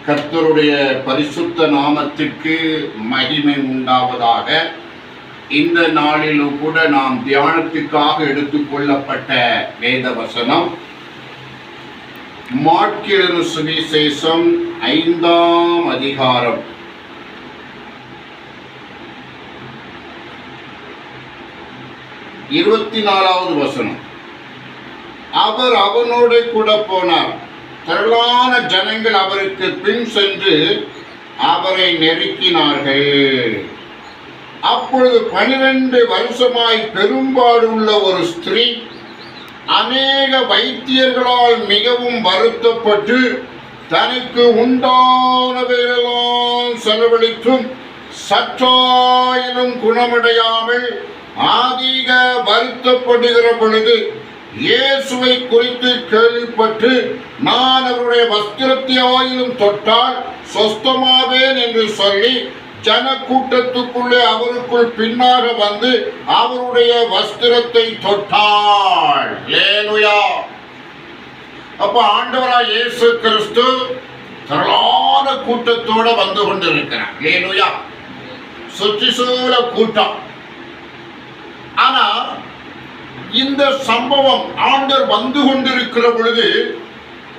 கர்த்தருடைய பரிசுத்த நாமத்திற்கு மகிமை உண்டாவதாக. இந்த நாளிலும் கூட நாம் தியானத்துக்காக எடுத்துக்கொள்ளப்பட்ட வேத வசனம் மாற்கு சுவிசேஷம் 5ஆம் அதிகாரம் 24வது வசனம். அவர் அவனோடு கூட போனார். திரளான ஜனங்கள் அவருக்கு பின் சென்று அவரை நெருக்கினார்கள். அப்பொழுது 12 வருஷமாய் பெரும்பாடுள்ள ஒரு ஸ்திரீ அநேக வைத்தியர்களால் மிகவும் வருத்தப்பட்டு தனக்கு உண்டானவையெல்லாம் செலவழித்தும் சற்றாயினும் குணமடையாமல் அதிக வருத்தப்படுகிற பொழுது இயேசுவை குறித்து கேள்விப்பட்டு, நான் அவருடைய வஸ்திரத்தை ஆயினும் தொட்டால் சொஸ்தமாவேன் என்று சொல்லி ஜன கூட்டத்துக்குள்ளே அவருக்குள் பின்னாக வந்து அவருடைய வஸ்திரத்தை தொட்டாள். அல்லேலூயா. அப்ப ஆண்டவராய் இயேசு கிறிஸ்து திரளான கூட்டத்தோட வந்து கொண்டிருக்கிறார். அல்லேலூயா. சுற்றி சூழ கூட்டம். ஆனா இந்த சம்பவம் ஆண்டவர் வந்து கொண்டிருக்கிற பொழுது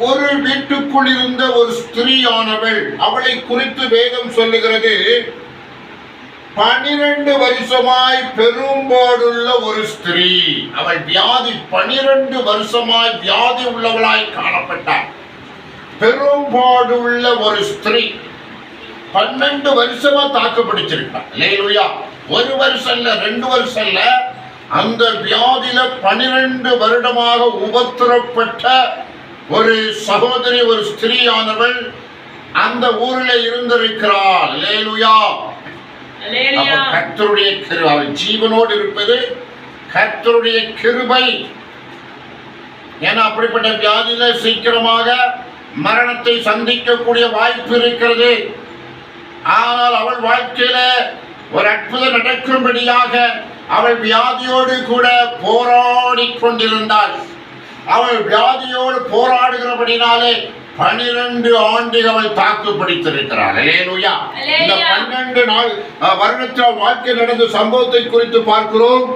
ஒரு வீட்டுக்குள் இருந்த ஒரு ஸ்திரீயானவள், அவளை குறித்து வேதம் சொல்லுகிறது, 12 வருஷமாய் பெரும்பாடுள்ள ஒரு ஸ்திரீ. அவள் வியாதி 12 வருஷமாய் வியாதி உள்ளவளாய் காணப்பட்டார். பெரும்பாடுள்ள ஒரு ஸ்திரீ 12 வருஷமா தாக்கு பிடிச்சிருக்காள். அல்லேலூயா. 1 வருஷம் இல்ல, 2 வருஷம் இல்ல, அந்த வியாதியில 12 வருடமாக உபத்திரப்பட்ட ஒரு சகோதரி, ஒரு ஸ்திரீயானவள் அந்த ஊரில் இருந்திருக்கிறாள். அல்லேலூயா. கர்த்தருடைய கிருபை, அவள் ஜீவனோடு இருப்பது கர்த்தருடைய கிருபை. ஏன்னா அப்படிப்பட்ட வியாதியில சீக்கிரமாக மரணத்தை சந்திக்கக்கூடிய வாய்ப்பு இருக்கிறது. ஆனால் அவள் வாழ்க்கையில ஒரு அற்புதம் நடக்கும்படியாக அவள் வியாதியோடு கூட போராடி கொண்டிருந்தாள். அவள் வியாதியோடு போராடுகிறபடினாலே 12 ஆண்டுகள் அவள் தாக்கு பிடித்திருக்கிறாள். அல்லேலூயா. இந்த 12 நாள் வருடத்தில் வாழ்க்கை நடந்த சம்பவத்தை குறித்து பார்க்கிறோம்.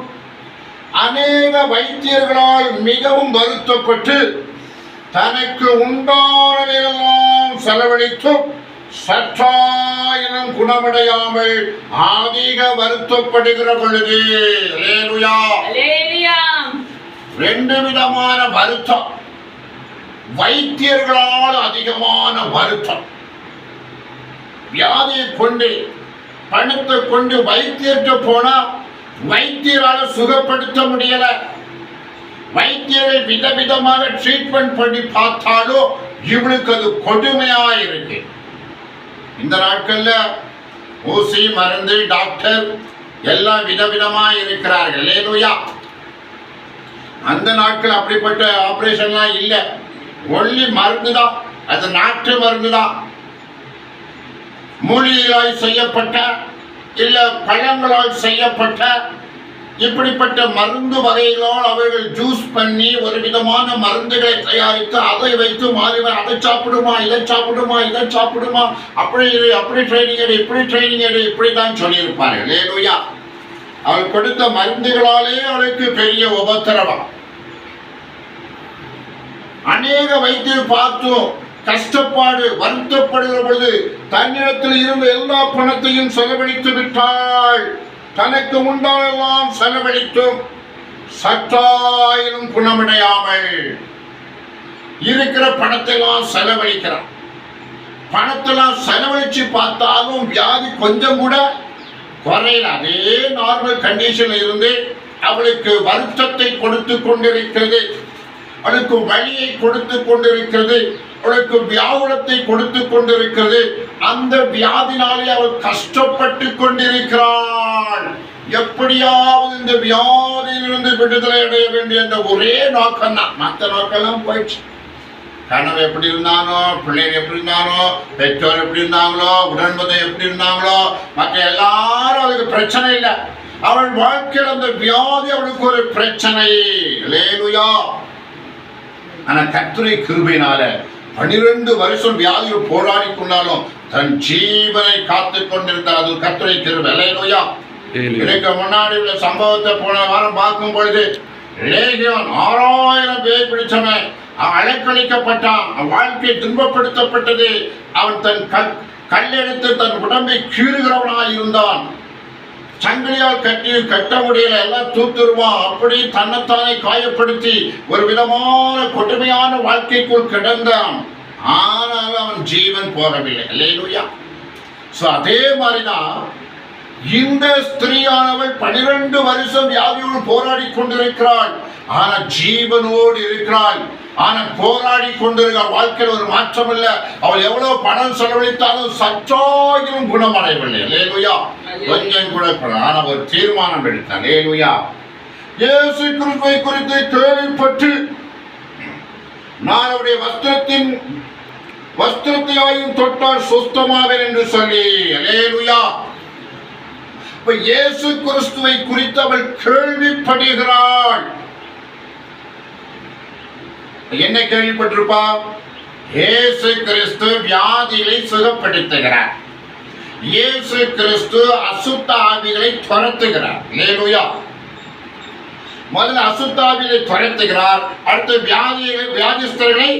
அநேக வைத்தியர்களால் மிகவும் வருத்தப்பட்டு தனக்கு உண்டானதையெல்லாம் செலவழித்தும் சற்றாயினும் குணமடையாமல் அதிக வருத்தப்படுகிற பொழுது, அல்லேலூயா, 2 விதமான வருத்தம். வைத்தியர்களால் அதிகமான வருத்தம். வியாதியை கொண்டு பணத்தை கொண்டு வைத்தியர்கிட்ட போனா வைத்தியரால சுகப்படுத்த முடியல. வைத்தியர்கள் விதவிதமாக ட்ரீட்மெண்ட் பண்ணி பார்த்தாலும் இவளுக்கு அது கொடுமையா இருக்கு. இந்த நாட்கள்ல ஊசி, மருந்து, டாக்டர் எல்லாம் விதவிதமா இருக்கிறார்கள். அல்லேலூயா. அந்த நாட்கள் அப்படிப்பட்ட ஆபரேஷன்லாம் இல்லை. ஒன்லி மருந்து தான். அது நாட்டு மருந்து தான். மூலிகையால் செய்யப்பட்ட இல்ல பழங்களால் செய்யப்பட்ட இப்படிப்பட்ட மருந்து வகைகளால் அவர்கள் ஜூஸ் பண்ணி ஒரு விதமான மருந்துகளை தயாரித்து அதை வைத்து மாறிவர் அதை சாப்பிடுமா, இதை சாப்பிடுமா, இதை சாப்பிடுமா, அப்படி ட்ரைனிங் எடு, இப்படி ட்ரைனிங் எடு, இப்படிதான் சொல்லியிருப்பார்கள். அல்லேலூயா. அவள் கொடுத்த மருந்துகளாலே அவளுக்கு பெரிய உபத்திரவம். அநேக வைத்தியர் பார்த்தும் கஷ்டப்பாடு வருத்தப்படுகிற பொழுது தன்னிடத்தில் இருந்த எல்லா பணத்தையும் செலவழித்து விட்டாள். தனக்கு உண்டானெல்லாம் செலவழித்தும் சற்றாயினும் குணமடையாமல் இருக்கிற பணத்தெல்லாம் செலவழிக்கிறான். பணத்தெல்லாம் செலவழிச்சு பார்த்தாலும் வியாதி கொஞ்சம் கூட குறையல. அதே நார்மல் கண்டிஷன்ல இருந்து அவளுக்கு வருத்தத்தை கொடுத்து கொண்டிருக்கிறது. அவளுக்கு வலியை கொடுத்து கொண்டிருக்கிறது. அவளுக்கு வியாகுலத்தை கொடுத்து கொண்டிருக்கிறது. அந்த வியாதினாலே அவள் கஷ்டப்பட்டு கொண்டிருக்கிறாள். எப்படியாவது இந்த வியாதியிலிருந்து விடுதலை அடைய வேண்டிய அந்த ஒரே நோக்கம் தான். மற்ற நோக்கெல்லாம் போயிடுச்சு. கணவன் எப்படி இருந்தானோ, பிள்ளைங்க எப்படி இருந்தானோ, பெற்றோர் எப்படி இருந்தாங்களோ, உடன்பதம் எப்படி இருந்தாங்களோ, மற்ற எல்லாரும் அதுக்கு பிரச்சனை இல்லை. அவள் வாழ்க்கையில் அந்த வியாதி அவளுக்கு ஒரு பிரச்சனை. அல்லேலூயா. ஆனா கர்த்தருடைய கிருபையினால 12 வருஷம் வியாதியில் போராடி கொண்டாலும் தன் ஜீவனை காத்துக் கொண்டிருந்தார். அது கர்த்தருடைய கிருபை. அல்லேலூயா. இதுக்கு முன்னாடி உள்ள சம்பவத்தை போன வாரம் பார்க்கும் பொழுது லேகியோன் 6000 பேர் பிடிச்சவன் அலைக்கழிக்கப்பட்டான். வாழ்க்கை துன்பப்படுத்தப்பட்டது. அவன் தன் கல்லெடுத்து தன் உடம்பை கீறுகிறவனாய் இருந்தான். சங்கிலியால் கட்ட முடியல, எல்லாம் தூத்துருவான். அப்படி தன்னைத்தானே காயப்படுத்தி ஒரு விதமான கொடுமையான வாழ்க்கைக்குள் கிடந்தான். ஆனால் அவன் ஜீவன் போகவில்லை. அல்லேலூயா. அதே மாதிரிதான் இந்த ஸ்திரீயானவள் 12 வருஷம் வியாதியோடு போராடி கொண்டிருக்கிறாள். ஆனா ஜீவனோடு இருக்கிறாள். ஆனா போராடி கொண்டிருக்கிற வாழ்க்கையில் ஒரு மாற்றம் இல்லை. அவள் எவ்வளவு பணம் செலவழித்தாலும் சற்றாயிலும் குணமடையவில்லை. அல்லேலூயா. கொஞ்சம் கூட ஆனா ஒரு தீர்மானம் எடுத்தாள். அல்லேலூயா. இயேசு கிறிஸ்துவை குறித்து கேள்விப்பட்டு நான் அவருடைய வஸ்திரத்தையும் தொட்டால் சுத்தமாவேன் என்று சொல்லி. அல்லேலூயா. இப்ப இயேசு கிறிஸ்துவை குறித்து அவள் கேள்விப்படுகிறாள். என்ன கேள்விப்பட்டிருப்பா? இயேசு கிறிஸ்து வியாதிகளை சுகப்படுத்துகிறார். இயேசு கிறிஸ்து அசுத்த ஆவிகளை துரத்துகிறார். அல்லேலூயா. முதல்ல அசுத்த ஆவிகளை துரத்துகிறார். அடுத்து வியாதிஸ்தர்களை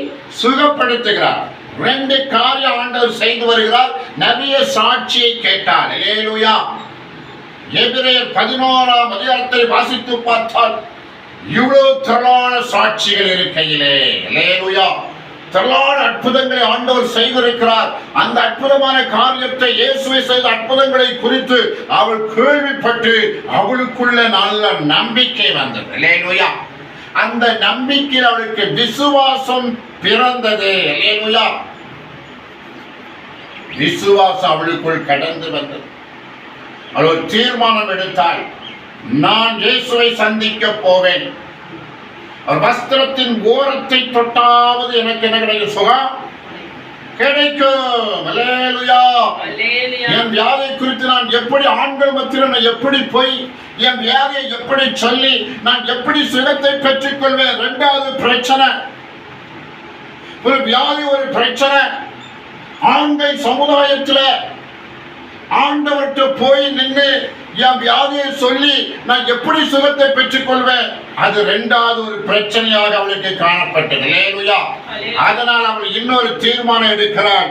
சுகப்படுத்துகிறார். 2 காரியம் ஆண்டவர் செய்து வருகிறார். நிறைய சாட்சியை கேட்டார். அல்லேலூயா. எபிரேயர் 11ஆம் அதிகாரத்தை வாசித்து பார்த்தால் இவ்வளவு திரளான சாட்சிகள் இருக்கையிலே, அல்லேலூயா, திரளான அற்புதங்களை ஆண்டவர் செய்திருக்கிறார். அந்த அற்புதமான காரியத்தை, இயேசுவை செய்த அற்புதங்களை குறித்து அவள் கேள்விப்பட்டு அவளுக்குள்ள நல்ல நம்பிக்கை வந்தது. அல்லேலூயா. அந்த நம்பிக்கையில் அவளுக்கு விசுவாசம் பிறந்தது. அல்லேலூயா. விசுவாசம் அவளுக்குள் கடந்து வந்தது. அவள் தீர்மானம் எடுத்தாள். நான் இயேசுவை சந்திக்க போவேன். அவர் வஸ்திரத்தின் ஓரத்தை தொட்டாவது எனக்கு என்ன கிடைக்கும்? சுகம் கிடைக்கும். அல்லேலூயா. என் வியாதியை குறித்து நான் எப்படி ஆண்கள் மத்தியில் எப்படி போய் என் வியாதியை எப்படி சொல்லி நான் எப்படி சுகத்தை பெற்றுக் கொள்வேன்? 2வது பிரச்சனை. ஒரு வியாதி ஒரு பிரச்சனை. ஆண்கள் சமுதாயத்தில் ஆண்டவர்கிட்ட போய் நின்று என் வியாதியை சொல்லி நான் எப்படி சுகத்தை பெற்றுக் கொள்வேன்? அது 2வது ஒரு பிரச்சனையாக அவளுக்கு காணப்பட்டது. அல்லேலூயா. அதனால் அவள் இன்னொரு தீர்மானம் எடுக்கிறாள்.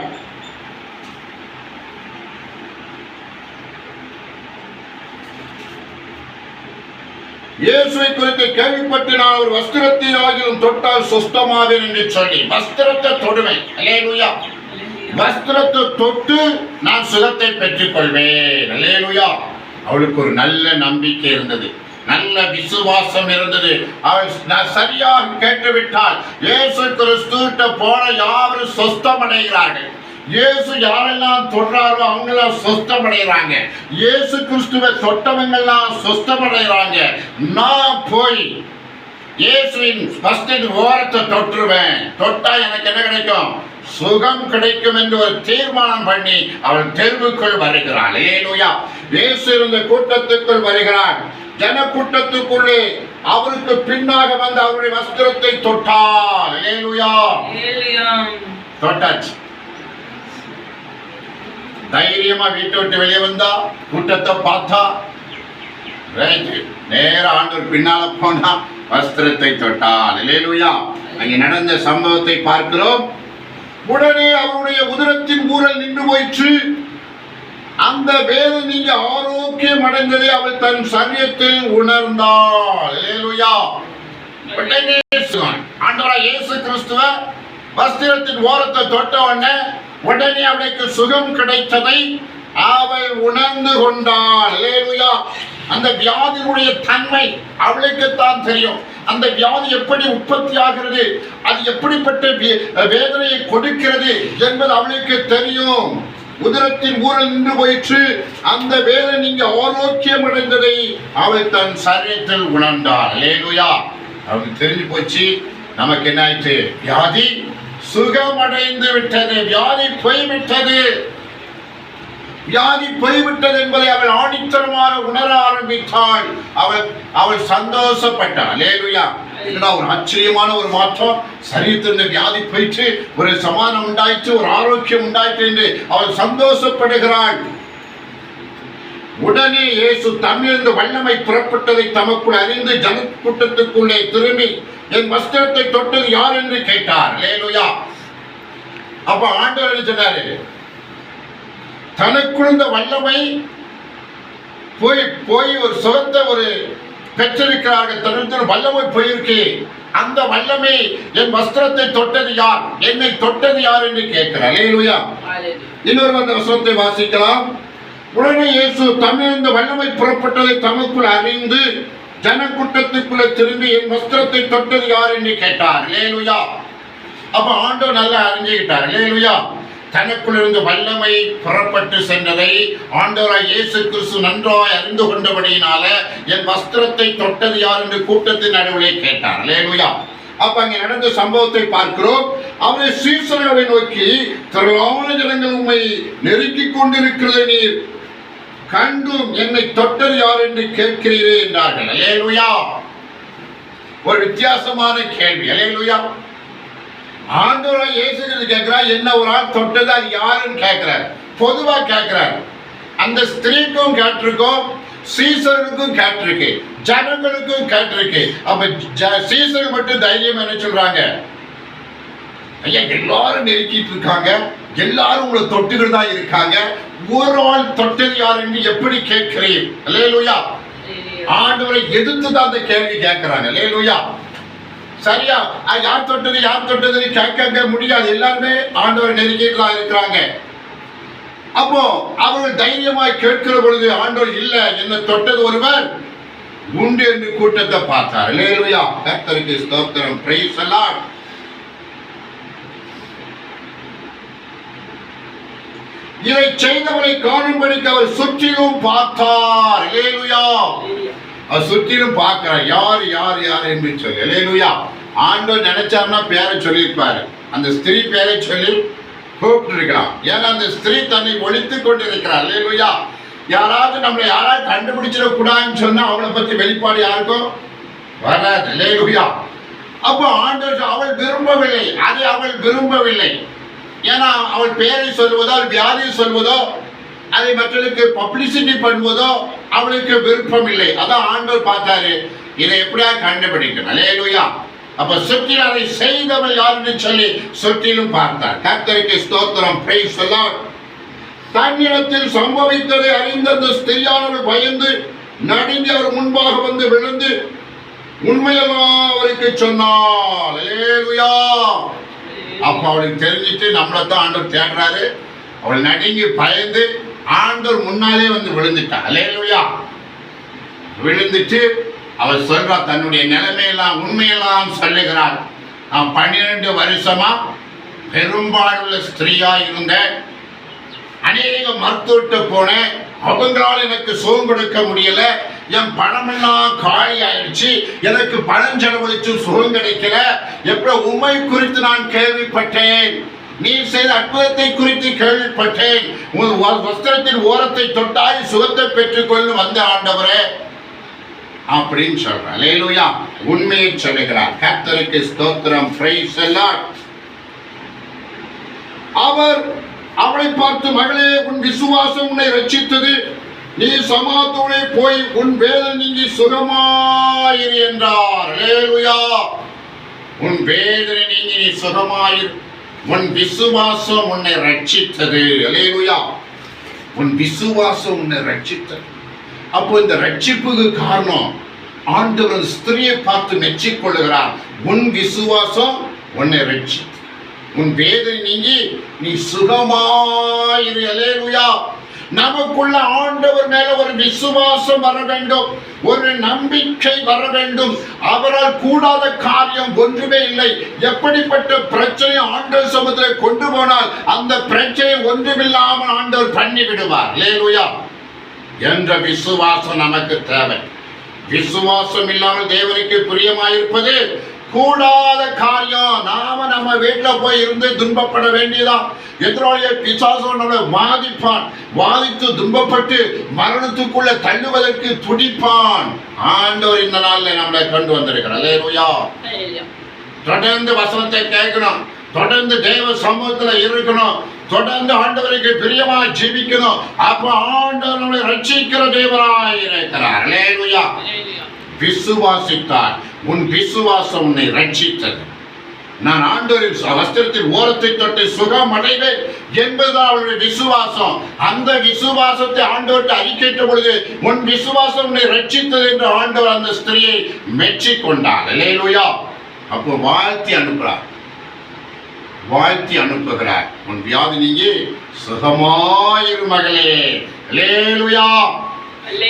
இயேசுவை குறித்து கேள்விப்பட்டு நான் ஒரு வஸ்திரத்தை ஆகிலும் தொட்டால் சுத்தமாவேன் என்று சொல்லி வஸ்திரத்தை தொடுவேன். அல்லேலூயா. வஸ்திரத்தை தொட்டு நான் சுகத்தை பெற்றுக் கொள்வேன். அல்லேலூயா. அவளுக்கு ஒரு நல்ல நம்பிக்கை இருந்தது. நல்ல விசுவாசம் இருந்தது. அவள் சரியாக கேட்டுவிட்டாள். இயேசு கிறிஸ்துவிட்ட போன யாரும் சொஸ்தமடைகிறார்கள். இயேசு யாரெல்லாம் தொடுறாரோ அவங்களாம் சொஸ்தமடைகிறாங்க. இயேசு கிறிஸ்துவை தொட்டவங்கெல்லாம் சொஸ்தமடைகிறாங்க. நான் போய் இயேசுவின் வஸ்திரத்தின் ஓரத்தை தொட்டுருவேன். தொட்டா எனக்கு என்ன கிடைக்கும்? சுகம் கிடைக்கும் என்று ஒரு தீர்மானம் பண்ணி அவள் தெருவுக்குள் வருகிறாள். அல்லேலூயா. இயேசு இருந்த கூட்டத்துக்குள் வருகிறாள். ஜன கூட்டத்துக்குள்ளே அவருக்கு பின்னாக வந்து அவருடைய வஸ்திரத்தை தொட்டாள். அல்லேலூயா. தொட்டாச்சு. தைரியமா வீட்டை விட்டு வெளியே வந்தா, கூட்டத்தை பார்த்தா, நேர ஆண்டவர் பின்னால போனா வஸ்திரத்தை தொட்டாள். அல்லேலூயா. அங்கே நடந்த சம்பவத்தை பார்க்கிறோம். உடனே அவருடைய உதரத்தின் ஊரல் நின்று போயிற்று. அந்த வேதனை நீங்க ஆரோக்கியம் அடைந்ததை அவள் தன் சரீரத்தில் உணர்ந்தாள். அல்லேலூயா. உடனே ஆண்டவராகிய இயேசு கிறிஸ்துவ வஸ்திரத்தின் ஓரத்தை தொட்ட உடனே அவளுக்கு சுகம் கிடைத்ததை அவள் உணர்ந்து கொண்டாள். அல்லேலூயா. அந்த வியாதியினுடைய தன்மை அவளுக்குத்தான் தெரியும். அந்த வியாதி எப்படி உற்பத்தி ஆகிறது, அது எப்படிப்பட்ட வேதனையை கொடுக்கிறது என்பது அவளுக்கு தெரியும். உதரத்தின் ஊரல் நின்று போயிற்று. அந்த வேதனை நீங்க ஆரோக்கியம் அடைந்ததை அவள் தன் சரீரத்தில் உணர்ந்தாள். அல்லேலூயா. அவளுக்கு தெரிஞ்சு போச்சு, நமக்கு என்ன ஆயிற்று? வியாதி சுகமடைந்து விட்டது. வியாதி போய்விட்டது. வியாதி போய்விட்டது என்பதை அவள் ஆணித்தரமாக உணர ஆரம்பித்தாள். அவள் சந்தோஷப்பட்டாள். அல்லேலூயா. என்னடா ஒரு ஆச்சரியமான ஒரு மாற்றம், சரீரத்தின் வியாதி போயிட்டு ஒரு சமாதானம் உண்டாயிற்று, ஒரு ஆரோக்கியம் உண்டாயிற்று என்று அவள் சந்தோஷப்படுகிறாள். உடனே இயேசு தம்மிலிருந்து வல்லமை புறப்பட்டதை தமக்குள் அறிந்து ஜனக்கூட்டத்துக்குள்ளே திரும்பி என் வஸ்திரத்தை தொட்டது யார் என்று கேட்டார். அல்லேலூயா. அப்ப ஆண்டவர் என்ன சொன்னாரு? தனக்குள் இந்த வல்லமை போய் ஒரு சுகத்தை ஒரு பெற்றிருக்கிறார்கள். தனக்கு வல்லமை போயிருக்கு. அந்த வல்லமை என் வஸ்திரத்தை தொட்டது யார், என்னை தொட்டது யார் என்று கேட்கிறார். அல்லேலூயா. இன்னொரு அந்த வசனத்தை வாசிக்கலாம். உடனே இயேசு தம்மிலிருந்து வல்லமை புறப்பட்டதை தமக்குள் அறிந்து ஜனக்கூட்டத்துக்குள்ள திரும்பி என் வஸ்திரத்தை தொட்டது யார் என்று கேட்டார். அல்லேலூயா. அப்ப ஆண்டவர் நல்லா அறிஞ்சுக்கிட்டார். அல்லேலூயா. தனக்குள் இருந்து வல்லமை புறப்பட்டு சென்றதை ஆண்டவராய் இயேசு கிறிஸ்து நன்றாய் அறிந்து கொண்டபடியினால என் வஸ்திரத்தை தொட்டது யார் என்று கூட்டத்தின் நடுவிலே கேட்டார். அல்லேலூயா. அப்ப அங்கே நடந்த சம்பவத்தை பார்க்கிறோம். அவரை சீசர்களை நோக்கி, திரளான ஜனங்கள் உம்மை நெருக்கிக் கொண்டிருக்கிறது நீர் கண்டும் என்னை தொட்டது யார் என்று கேட்கிறீரே என்றார்கள். அல்லேலூயா. ஒரு வித்தியாசமான கேள்வி. அல்லேலூயா. ஆண்டவராய் இயேசு கிறிஸ்து கேட்கிறார், என்ன ஒரு ஆள் தொட்டது, அது யாருன்னு கேட்கிறார். பொதுவா கேட்கிறார். அந்த ஸ்திரீக்கும் கேட்டிருக்கோம், சீசருக்கும் கேட்டிருக்கு, ஜனங்களுக்கும் கேட்டிருக்கு. அப்ப சீசர் மட்டும் தைரியம் என்ன சொல்றாங்க? ஐயா, எல்லாரும் நெருக்கிட்டு இருக்காங்க, எல்லாரும் உங்களை தொட்டுகள் தான் இருக்காங்க, ஒரு ஆள் தொட்டது யார் என்று எப்படி கேட்கிறேன்? அல்லேலூயா. ஆண்டவரை எதிர்த்து தான் அந்த கேள்வி கேட்கிறாங்க. அல்லேலூயா. சரியா? யார் தொட்டது யார் தொட்டதுன்னு கேட்க முடியாது. எல்லாருமே ஆண்டவரை நெருக்கிட்டு தான் இருக்கிறாங்க. அப்போ அவர்கள் தைரியமாய் கேட்கிற பொழுது ஆண்டவர் இல்ல, என்ன தொட்டது ஒருவர் உண்டு என்று கூட்டத்தை பார்த்தார். அல்லேலூயா. கர்த்தருக்கு ஸ்தோத்திரம். Praise the Lord. இதை செய்தவரை காணும்படிக்கு அவர் சுற்றிலும் பார்த்தார். அல்லேலூயா. அவர் சுற்றிலும் பார்க்கிறார், யார் யார் யார் என்று சொல்லி. அல்லேலூயா. ஆண்டவர் நினைச்சார்னா பேரை சொல்லியிருப்பாரு. அந்த ஸ்திரீ பேரை சொல்லி கூப்பிட்டு இருக்கலாம். ஏன்னா அந்த ஸ்திரீ தன்னை ஒழித்துக் கொண்டிருக்கிறார். அல்லேலூயா. யாராவது நம்மளை யாராவது கண்டுபிடிச்சிட கூடாதுன்னு சொன்னா அவளை பத்தி வெளிப்பாடு யாருக்கும் வராது. அல்லேலூயா. அப்போ ஆண்டவர் அவள் விரும்பவில்லை, அதை அவள் விரும்பவில்லை. ஏன்னா அவள் பேரை சொல்வதோ வியாதியை சொல்வதோ அதை மற்றவர்களுக்கு பப்ளிசிட்டி பண்ணுவதோ அவளுக்கு விருப்பம் இல்லை. அதான் ஆண்டவர் பார்த்தாரு, இதை எப்படியா கண்டுபிடிக்கணும். அல்லேலூயா. அப்ப சுற்றி அதை செய்தவள் யாருன்னு சொல்லி சுற்றிலும் பார்த்தார். கர்த்தருக்கு ஸ்தோத்திரம். Praise the Lord. தன்னிடத்தில் சம்பவித்ததை அறிந்த அந்த ஸ்திரியானவள் பயந்து நடுங்கி அவர் முன்பாக வந்து விழுந்து உண்மையெல்லாம் அவருக்கு சொன்னாள். அல்லேலூயா. அப்ப அவளுக்கு தெரிஞ்சிட்டு நம்மளைத்தான் ஆண்டவர் தேடுறாரு. அவள் நடுங்கி பயந்து ஆண்டவர் முன்னாலே வந்து விழுந்துட்டாள். அல்லேலூயா. விழுந்துட்டு அவள் சொல்றா, தன்னுடைய நிலைமையெல்லாம் உண்மையெல்லாம் சொல்லுகிறாள். நான் 12 வருஷமா பெரும்பாலுள்ள ஸ்திரீயா இருந்தேன், அநேக மருத்துவர்கிட்ட போனேன், அவங்களால் எனக்கு சுகம் கொடுக்க முடியல, என் பணமெல்லாம் காலி ஆயிடுச்சு, எனக்கு பணம் செலவழிச்சு சுகம் கிடைக்கல. எப்படி உம்மை குறித்து நான் கேள்விப்பட்டேன், நீ செய்த அற்புதத்தை குறித்து கேள்விப்பட்டேன், உன் வஸ்திரத்தின் ஓரத்தை தொட்டாய் சுகத்தை பெற்றுக்கொள்ள வந்த ஆண்டவரே அப்படின்னு சொல்றார். அல்லேலூயா. உண்மையை சொல்லுகிறார். கர்த்தருக்கு ஸ்தோத்திரம். Praise the Lord. அவர் அவளை பார்த்து, மகளே, உன் விசுவாசம் உன்னை ரட்சித்தது, நீ சமாதானத்தோடே போய் உன் வேதனை நீங்கி சுகமாயிரு என்றார். அல்லேலூயா. உன் வேதனை நீங்கி நீ சுகமாயிரு, உன் விசுவாசம் உன்னை ரட்சித்தது. அல்லேலூயா. உன் விசுவாசம் உன்னை ரட்சித்தது. அப்போ இந்த ரட்சிப்புக்கு காரணம் ஆண்டவர் ஸ்திரியை பார்த்து மெச்சிக்கொள்ளுகிறார். உன் விசுவாசம் உன்னை ரட்சித்தது, உன் வேதனை நீங்கி நீ சுகமாயிரு. அல்லேலூயா. நமக்குள்ள ஆண்டவர் மேல ஒரு விசுவாசம் வர வேண்டும், ஒரு நம்பிக்கை வர வேண்டும். அவரால் கூடாத காரியம் ஒன்றுமே இல்லை. எப்படிப்பட்ட பிரச்சனை ஆண்டவர் சமூகத்தில் கொண்டு போனால் அந்த பிரச்சனை ஒன்றுமில்லாமல் ஆண்டவர் பண்ணி விடுவார். அல்லேலூயா. என்ற விசுவாசம் நமக்கு தேவை. விசுவாசம் இல்லாமல் தேவனுக்கு பிரியமாயிருப்பது கூடாத காரியம். நாம நம்ம வீட்டுல போய் இருந்து துன்பப்பட வேண்டியதான். எதிராளிய பிசாசு நம்மளை வாதிப்பான். வாதித்து துன்பப்பட்டு மரணத்துக்குள்ள தள்ளுவதற்கு துடிப்பான். ஆண்டவர் இந்த நாள்ல நம்மளை கொண்டு வந்திருக்கிறார். அல்லேலூயா. தொடர்ந்து வசனத்தை கேட்கணும், தொடர்ந்து தேவ சமூகத்துல இருக்கணும், தொடர்ந்து ஆண்டவருக்கு பிரியமா ஜீவிக்கணும். அப்ப ஆண்டவர் நம்மளை ரட்சிக்கிற தேவனாய் இருக்கிறார். அல்லேலூயா. விசுவாசித்தார், உன் விசுவாசம் உன்னை ரட்சித்தது. நான் ஆண்டவரின் வஸ்திரத்தின் ஓரத்தை தொட்டு சுகம் அடைவேன் என்பதுதான் அவருடைய விசுவாசம். அந்த விசுவாசத்தை ஆண்டவர்கிட்ட அறிக்கையிட்ட பொழுது உன் விசுவாசம் உன்னை ரட்சித்தது என்று ஆண்டவர் அந்த ஸ்திரியை மெச்சி கொண்டார். அல்லேலூயா. அப்போ வாழ்த்தி அனுப்புகிறார், வாழ்த்தி அனுப்புகிறார். உன் வியாதி நீங்கி சுகமாயிரு மகளே. அல்லேலூயா.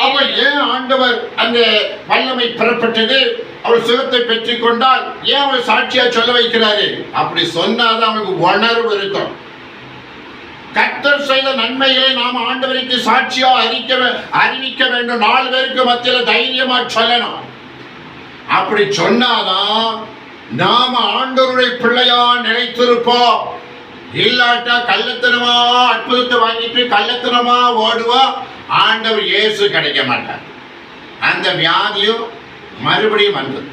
அப்ப ஏன் ஆண்டவர் அந்த வல்லமை பெறப்பட்டது? அவள் சுகத்தை பெற்றுக் கொண்டால் ஏன் அவள் சாட்சியா சொல்ல வைக்கிறாரு? அப்படி சொன்னாதான் அவனுக்கு உணர்வு இருக்கும். கர்த்தர் செய்த நன்மைகளை நாம் ஆண்டவருக்கு சாட்சியா அறிவிக்க வேண்டும். 4 பேருக்கு மத்தியில தைரியமா சொல்லணும். அப்படி சொன்னாதான் நாம ஆண்டவருடைய பிள்ளையா நிலைத்திருப்போம். இல்லாட்டா கள்ளத்தனமா அற்புதத்தை வாங்கிட்டு கள்ளத்தனமா ஓடுவோம். ஆண்டவர் இயேசு கிடைக்க மாட்டார். அந்த வியாதியும் மறுபடியும் வந்தது.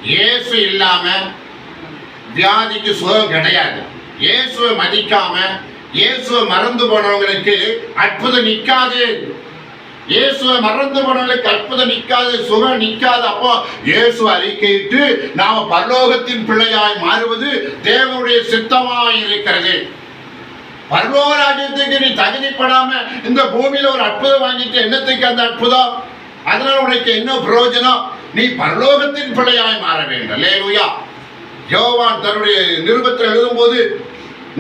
இயேசு இல்லாம வியாதிக்கு சுகம் கிடையாது. இயேசுவை மதிக்காம இயேசுவை மறந்து போனவங்களுக்கு அற்புதம் நிற்காது. இயேசுவை மறந்து போனவங்களுக்கு அற்புதம் நிற்காது, சுகம் நிற்காது. அப்போ இயேசு அறிக்கையிட்டு நாம பரலோகத்தின் பிள்ளையாய் மாறுவது தேவனுடைய சித்தமாய் இருக்கிறது. பரலோக ராஜ்யத்துக்கு நீ தகுதிப்படாம இந்த பூமியில ஒரு அற்புதம் வாங்கிட்டு என்னத்துக்கு அந்த அற்புதம்? அதனால உனக்கு என்ன பிரயோஜனம்? நீ பரலோகத்தின் பிள்ளையாய் மாற வேண்டும். அல்லேலூயா. யோவான் தன்னுடைய நிருபத்தில் எழுதும் போது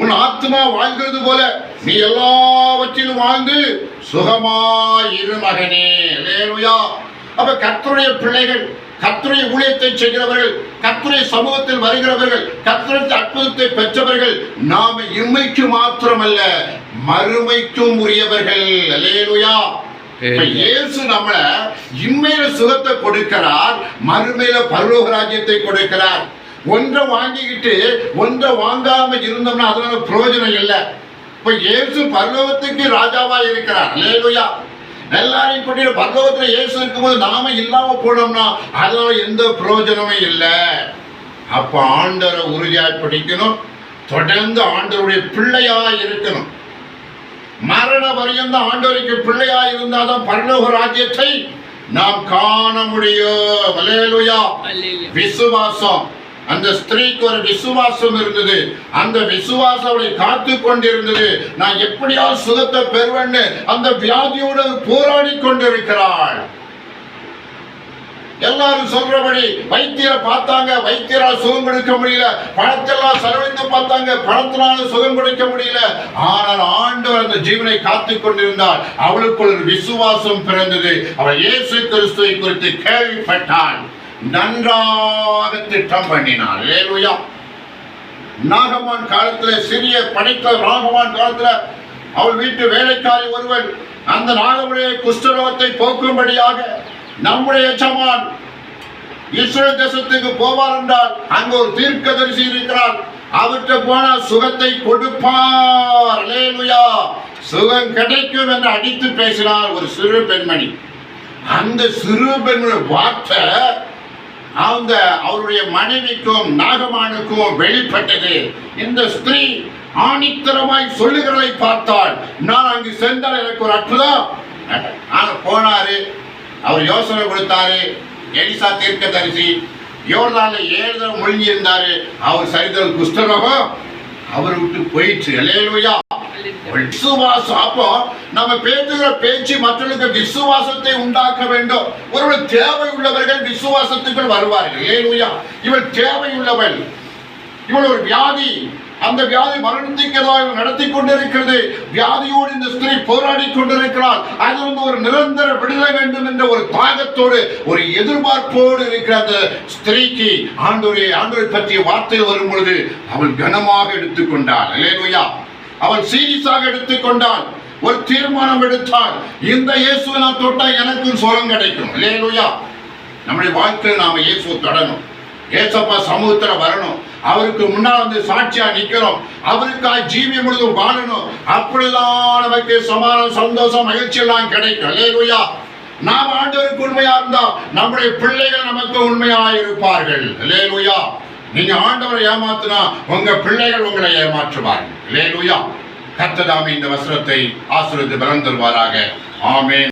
உன் ஆத்மா வாழ்கிறது போல நீ எல்லாவற்றிலும் வாழ்ந்து சுகமாய் இரு மகனே. அல்லேலூயா. அப்ப கர்த்தருடைய பிள்ளைகள், கர்த்தருடைய ஊழியத்தை செய்கிறவர்கள், கர்த்தருடைய சமூகத்தில் வருகிறவர்கள், கர்த்தருடைய அற்புதத்தை பெற்றவர்கள் நாம இம்மைக்கு மாத்திரமல்ல மறுமைக்கும் உரியவர்கள். அல்லேலூயா. இயேசு நம்மள இம்மையில சுகத்தை கொடுக்கிறார், மறுமையில பரலோக ராஜ்யத்தை கொடுக்கிறார். ஒன்றை வாங்கிக்கிட்டு ஒன்றை வாங்காம இருந்தோம்னா அதனால பிரயோஜனம் இல்லை. இப்ப இயேசு பரலோகத்துக்கு ராஜாவா இருக்கிறார். அல்லேலூயா. எல்லாரையும் கூட்டிட்டு பரலோகத்துல இயேசு இருக்கும்போது நாம இல்லாம போனோம்னா அதனால எந்த பிரயோஜனமும் இல்லை. அப்ப ஆண்டவரை உறுதியாய் பிடிக்கணும், தொடர்ந்து ஆண்டவருடைய பிள்ளையா இருக்கணும். மரண வரையும் ஆண்டவருக்கு பிள்ளையா இருந்தாதான் பரலோக ராஜ்யத்தை நாம் காண முடியும். அல்லேலூயா. விசுவாசம். அந்த ஸ்திரீக்கு ஒரு விசுவாசம் இருந்தது. அந்த விசுவாசம் அவளை காத்து கொண்டிருந்தது. நான் எப்படியா சுகத்தை பெறுவேன்னு அந்த வியாதியோடு போராடி கொண்டிருக்கிறாள். எல்லாரும் சொல்றபடி வைத்தியரை பார்த்தாங்க, வைத்தியரால் சுகம் கொடுக்க முடியல. பணத்தெல்லாம் செலவழித்து பார்த்தாங்க, பணத்தினால சுகம் கொடுக்க முடியல. ஆனால் ஆண்டவர் அந்த ஜீவனை காத்து கொண்டிருந்தாள். அவளுக்குள் ஒரு விசுவாசம் பிறந்தது. அவள் இயேசு கிறிஸ்துவை குறித்து கேள்விப்பட்டாள், நன்றாக திட்டம் பண்ணினாள். அல்லேலூயா. நாகமான் காலத்துல, சிறிய படைத்த நாகமான் காலத்துல அவள் வீட்டு வேலைக்காரி ஒருவன் அந்த நாகமுடைய குஷ்டரோகத்தை போக்கும்படியாக நம்முடைய எஜமான் இஸ்ரவேல் தேசத்துக்கு போவார் என்றால் அங்க ஒரு தீர்க்கதரிசி இருக்கிறார். அவர்கிட்ட போனா சுகத்தை கொடுப்பார். அல்லேலூயா. சுகம் கிடைக்கும் என்று அடித்து பேசினார் ஒரு சிறு பெண்மணி. அந்த சிறு பெண்மணி வார்த்தை அவருடைய மனைவிக்கும் நாகமானுக்கும் வெளிப்பட்டது. இந்த ஸ்திரீ ஆணித்தரமாய் சொல்லுகிறதை பார்த்தால் நான் அங்கு சென்றால் எனக்கு ஒரு அற்புதம். ஆனா போனாரு, அவர் யோசனை கொடுத்தாரு. எலிசா தீர்க்கதரிசி யோர்தான்ல 7 தடவை முழுங்கி இருந்தாரு. அவர் சரிதல் குஷ்டரோகம் அவர் விட்டு போயிடுச்சு. அல்லேலூயா. விசுவாசம். அப்போ நம்ம பேசுகிற பேச்சு மற்றவர்களுக்கு விசுவாசத்தை உண்டாக்க வேண்டும். ஒருவர் தேவை உள்ளவர்கள் விசுவாசத்துக்குள் வருவார்கள். அல்லேலூயா. இவள் தேவை உள்ளவள். இவள் ஒரு வியாதி. அந்த வியாதி மரணத்துக்கு ஏதாவது நடத்தி கொண்டிருக்கிறது. வியாதியோடு இந்த ஸ்திரீ போராடி கொண்டிருக்கிறாள். அதிலிருந்து ஒரு நிரந்தர விடுதலை வேண்டும் என்ற ஒரு தாகத்தோடு, ஒரு எதிர்பார்ப்போடு இருக்கிற அந்த ஸ்திரீக்கு ஆண்டவரை பற்றிய வார்த்தை வரும் பொழுது அவள் கனமாக எடுத்துக்கொண்டாள். அல்லேலூயா. அவள் சீரியஸாக எடுத்துக்கொண்டாள். ஒரு தீர்மானம் எடுத்தாள், இந்த இயேசுவை நான் தொட்டா எனக்கும் சுகம் கிடைக்கும். அல்லேலூயா. நம்முடைய வாழ்க்கையில் நாம இயேசுவை தொடணும். ஏசப்பா சமூகத்துல வரணும், அவருக்கு முன்னால் வந்து சாட்சியா நிக்கிறோம், அவருக்காக ஜீவியம் முழுதும் வாழணும். அப்படிதான் நமக்கு சமாதானம், சந்தோஷம், மகிழ்ச்சி எல்லாம் கிடைக்கும். அல்லேலூயா. நாம் ஆண்டவருக்கு உண்மையா இருந்தா நம்முடைய பிள்ளைகள் நமக்கு உண்மையா இருப்பார்கள். அல்லேலூயா. நீங்க ஆண்டவரை ஏமாத்தினா உங்க பிள்ளைகள் உங்களை ஏமாற்றுவார்கள். அல்லேலூயா. கர்த்தர் தாமே இந்த வசனத்தை ஆசீர்வதித்து பலன் தருவாராக. ஆமென்.